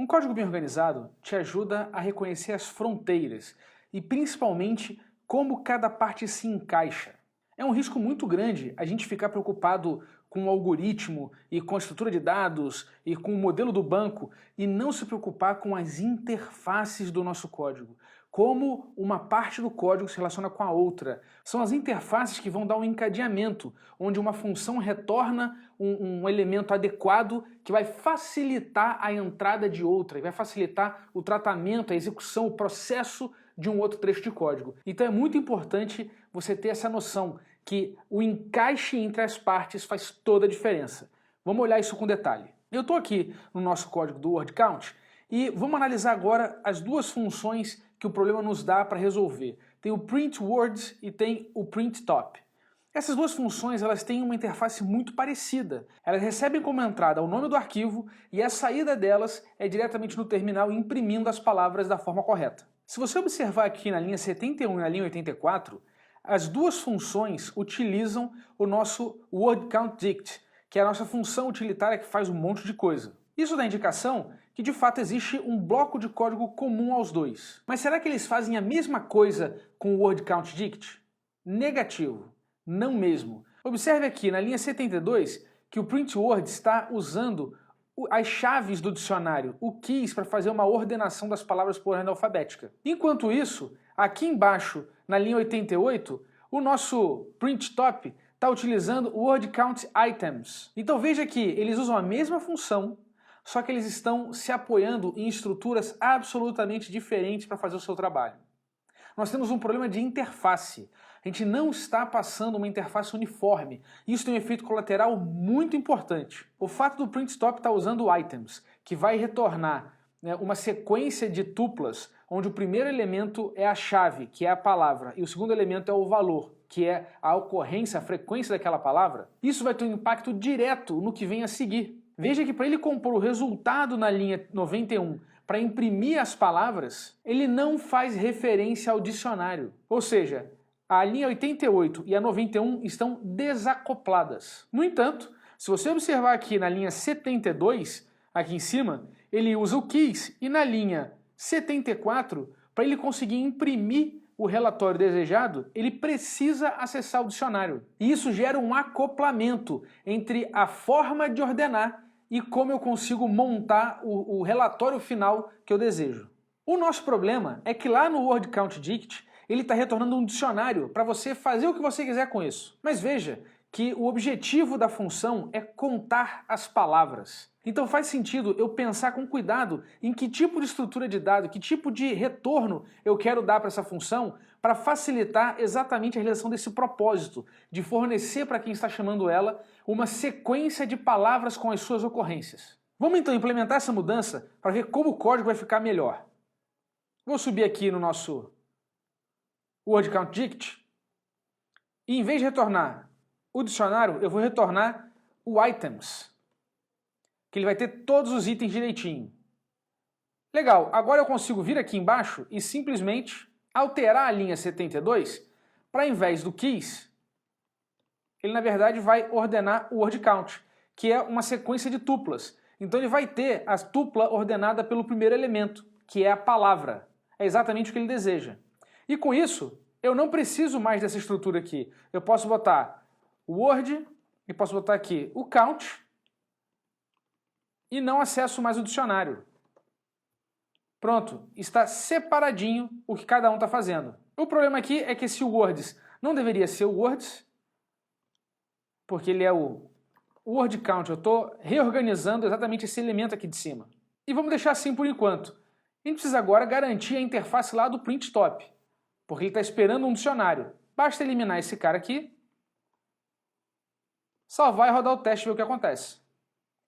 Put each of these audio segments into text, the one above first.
Um código bem organizado te ajuda a reconhecer as fronteiras e principalmente como cada parte se encaixa. É um risco muito grande a gente ficar preocupado com o algoritmo e com a estrutura de dados e com o modelo do banco e não se preocupar com as interfaces do nosso código. Como uma parte do código se relaciona com a outra. São as interfaces que vão dar um encadeamento, onde uma função retorna um elemento adequado que vai facilitar a entrada de outra, e vai facilitar o tratamento, a execução, o processo de um outro trecho de código. Então é muito importante você ter essa noção que o encaixe entre as partes faz toda a diferença. Vamos olhar isso com detalhe. Eu estou aqui no nosso código do word count e vamos analisar agora as duas funções que o problema nos dá para resolver. Tem o print words e tem o print top. Essas duas funções elas têm uma interface muito parecida. Elas recebem como entrada o nome do arquivo e a saída delas é diretamente no terminal imprimindo as palavras da forma correta. Se você observar aqui na linha 71 e na linha 84, as duas funções utilizam o nosso word count dict, que é a nossa função utilitária que faz um monte de coisa. Isso dá indicação que de fato existe um bloco de código comum aos dois. Mas será que eles fazem a mesma coisa com o word count dict? Negativo, não mesmo. Observe aqui na linha 72 que o print word está usando as chaves do dicionário, o keys, para fazer uma ordenação das palavras por ordem alfabética. Enquanto isso, aqui embaixo, na linha 88, o nosso print top está utilizando o word count items. Então veja que eles usam a mesma função, só que eles estão se apoiando em estruturas absolutamente diferentes para fazer o seu trabalho. Nós temos um problema de interface. A gente não está passando uma interface uniforme. Isso tem um efeito colateral muito importante. O fato do print stop estar usando items, que vai retornar uma sequência de tuplas, onde o primeiro elemento é a chave, que é a palavra, e o segundo elemento é o valor, que é a ocorrência, a frequência daquela palavra, isso vai ter um impacto direto no que vem a seguir. Veja que para ele compor o resultado na linha 91, para imprimir as palavras, ele não faz referência ao dicionário. Ou seja, a linha 88 e a 91 estão desacopladas. No entanto, se você observar aqui na linha 72, aqui em cima, ele usa o keys, e na linha 74, para ele conseguir imprimir o relatório desejado, ele precisa acessar o dicionário. E isso gera um acoplamento entre a forma de ordenar e como eu consigo montar o relatório final que eu desejo. O nosso problema é que lá no word count dict ele está retornando um dicionário para você fazer o que você quiser com isso. Mas veja que o objetivo da função é contar as palavras. Então faz sentido eu pensar com cuidado em que tipo de estrutura de dado, que tipo de retorno eu quero dar para essa função para facilitar exatamente a realização desse propósito, de fornecer para quem está chamando ela uma sequência de palavras com as suas ocorrências. Vamos então implementar essa mudança para ver como o código vai ficar melhor. Vou subir aqui no nosso word count dict e em vez de retornar o dicionário, eu vou retornar o items, que ele vai ter todos os itens direitinho. Legal, agora eu consigo vir aqui embaixo e simplesmente alterar a linha 72 para, ao invés do keys, ele na verdade vai ordenar o word count, que é uma sequência de tuplas. Então ele vai ter a tupla ordenada pelo primeiro elemento, que é a palavra. É exatamente o que ele deseja. E com isso, eu não preciso mais dessa estrutura aqui. Eu posso botar o word e posso botar aqui o count e não acesso mais o dicionário. Pronto, está separadinho o que cada um está fazendo. O problema aqui é que esse words não deveria ser o words, porque ele é o word count. Eu estou reorganizando exatamente esse elemento aqui de cima. E vamos deixar assim por enquanto. A gente precisa agora garantir a interface lá do print top, porque ele está esperando um dicionário. Basta eliminar esse cara aqui, salvar e rodar o teste e ver o que acontece.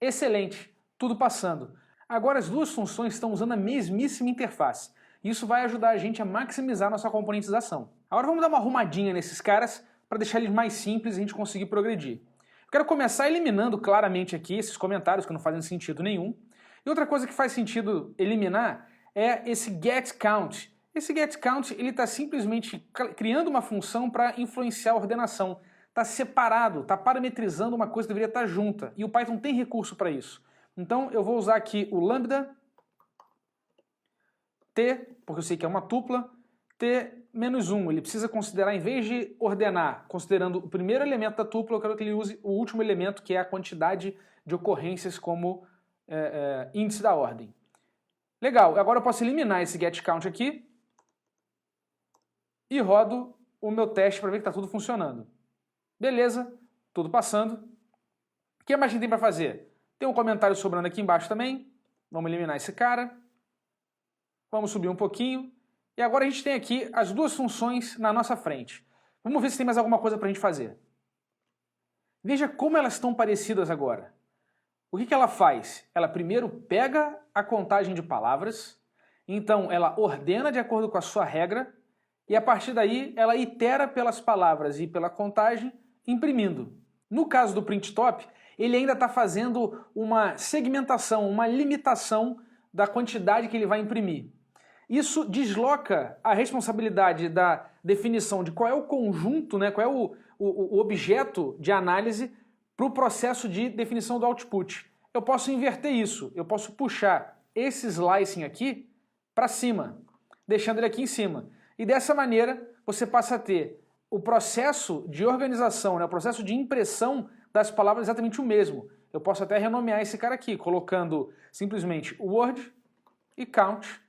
Excelente, tudo passando. Agora as duas funções estão usando a mesmíssima interface. Isso vai ajudar a gente a maximizar nossa componentização. Agora vamos dar uma arrumadinha nesses caras para deixar eles mais simples e a gente conseguir progredir. Eu quero começar eliminando claramente aqui esses comentários que não fazem sentido nenhum. E outra coisa que faz sentido eliminar é esse getCount. Esse getCount ele está simplesmente criando uma função para influenciar a ordenação. Está separado, está parametrizando uma coisa que deveria estar junta. E o Python tem recurso para isso. Então eu vou usar aqui o lambda T, porque eu sei que é uma tupla, T-1. Ele precisa considerar, em vez de ordenar, considerando o primeiro elemento da tupla, eu quero que ele use o último elemento, que é a quantidade de ocorrências como índice da ordem. Legal, agora eu posso eliminar esse getCount aqui e rodo o meu teste para ver que está tudo funcionando. Beleza, tudo passando. O que mais a gente tem para fazer? Tem um comentário sobrando aqui embaixo também. Vamos eliminar esse cara. Vamos subir um pouquinho. E agora a gente tem aqui as duas funções na nossa frente. Vamos ver se tem mais alguma coisa para a gente fazer. Veja como elas estão parecidas agora. O que ela faz? Ela primeiro pega a contagem de palavras, então ela ordena de acordo com a sua regra, e a partir daí ela itera pelas palavras e pela contagem, imprimindo. No caso do print top, ele ainda está fazendo uma segmentação, uma limitação da quantidade que ele vai imprimir. Isso desloca a responsabilidade da definição de qual é o conjunto, né, qual é o objeto de análise para o processo de definição do output. Eu posso inverter isso, eu posso puxar esse slicing aqui para cima, deixando ele aqui em cima. E dessa maneira você passa a ter o processo de organização, né, o processo de impressão das palavras exatamente o mesmo. Eu posso até renomear esse cara aqui, colocando simplesmente word e count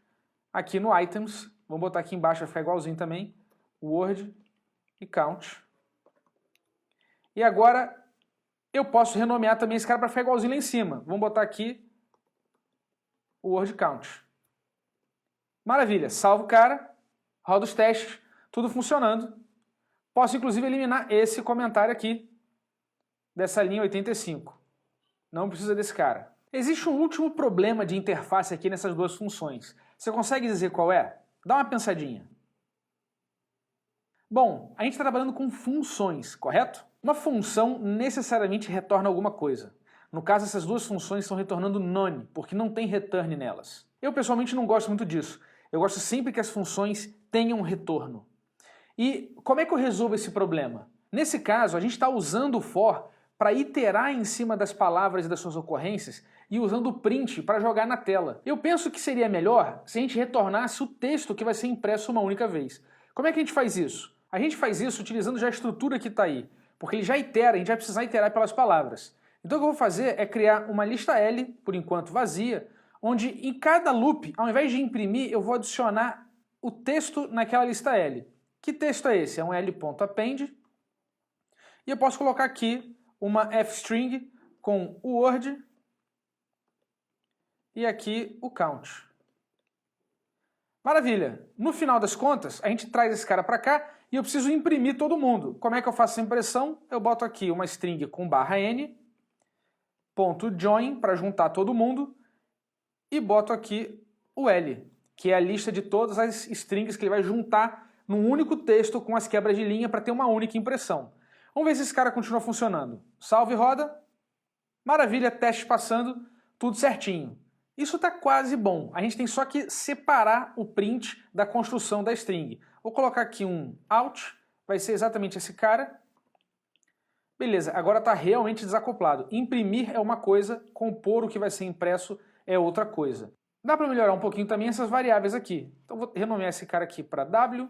aqui no items. Vamos botar aqui embaixo, vai ficar igualzinho também. Word e count. E agora eu posso renomear também esse cara para ficar igualzinho lá em cima. Vamos botar aqui o word count. Maravilha, salvo o cara, roda os testes, tudo funcionando. Posso inclusive eliminar esse comentário aqui, dessa linha 85. Não precisa desse cara. Existe um último problema de interface aqui nessas duas funções. Você consegue dizer qual é? Dá uma pensadinha. Bom, a gente está trabalhando com funções, correto? Uma função necessariamente retorna alguma coisa. No caso, essas duas funções estão retornando none, porque não tem return nelas. Eu pessoalmente não gosto muito disso. Eu gosto sempre que as funções tenham retorno. E como é que eu resolvo esse problema? Nesse caso, a gente está usando o for para iterar em cima das palavras e das suas ocorrências e usando o print para jogar na tela. Eu penso que seria melhor se a gente retornasse o texto que vai ser impresso uma única vez. Como é que a gente faz isso? A gente faz isso utilizando já a estrutura que está aí, porque ele já itera, a gente vai precisar iterar pelas palavras. Então o que eu vou fazer é criar uma lista L, por enquanto vazia, onde em cada loop, ao invés de imprimir, eu vou adicionar o texto naquela lista L. Que texto é esse? É um L.append. E eu posso colocar aqui uma fstring com o word e aqui o count. Maravilha! No final das contas, a gente traz esse cara para cá e eu preciso imprimir todo mundo. Como é que eu faço essa impressão? Eu boto aqui uma string com /n, ponto join para juntar todo mundo e boto aqui o L, que é a lista de todas as strings que ele vai juntar num único texto com as quebras de linha para ter uma única impressão. Vamos ver se esse cara continua funcionando. Salve e roda. Maravilha, teste passando, tudo certinho. Isso está quase bom. A gente tem só que separar o print da construção da string. Vou colocar aqui um out, vai ser exatamente esse cara. Beleza, agora está realmente desacoplado. Imprimir é uma coisa, compor o que vai ser impresso é outra coisa. Dá para melhorar um pouquinho também essas variáveis aqui. Então vou renomear esse cara aqui para W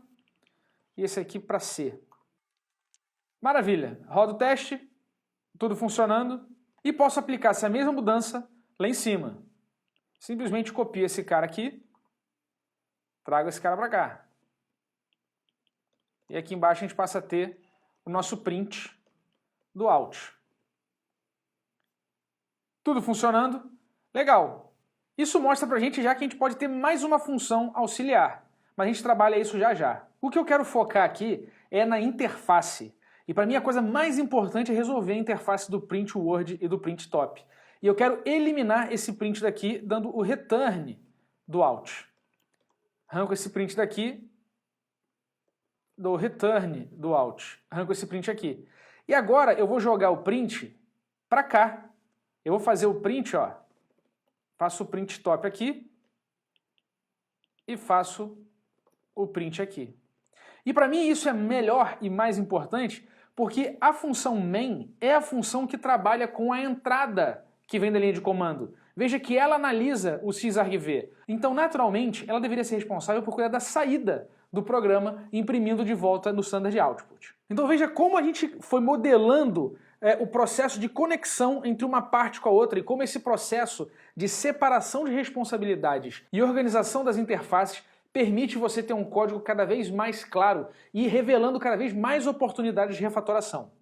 e esse aqui para C. Maravilha, rodo o teste, tudo funcionando, e posso aplicar essa mesma mudança lá em cima. Simplesmente copio esse cara aqui, trago esse cara para cá. E aqui embaixo a gente passa a ter o nosso print do out. Tudo funcionando? Legal. Isso mostra pra gente já que a gente pode ter mais uma função auxiliar, mas a gente trabalha isso já já. O que eu quero focar aqui é na interface. E para mim a coisa mais importante é resolver a interface do print word e do print top. E eu quero eliminar esse print daqui dando o return do out. Arranco esse print daqui, dou o return do out. Arranco esse print aqui. E agora eu vou jogar o print para cá. Eu vou fazer o print, ó. Faço o print top aqui e faço o print aqui. E para mim isso é melhor e mais importante porque a função main é a função que trabalha com a entrada que vem da linha de comando. Veja que ela analisa o sysargv. Então, naturalmente, ela deveria ser responsável por cuidar da saída do programa, imprimindo de volta no standard output. Então veja como a gente foi modelando o processo de conexão entre uma parte com a outra e como esse processo de separação de responsabilidades e organização das interfaces permite você ter um código cada vez mais claro e revelando cada vez mais oportunidades de refatoração.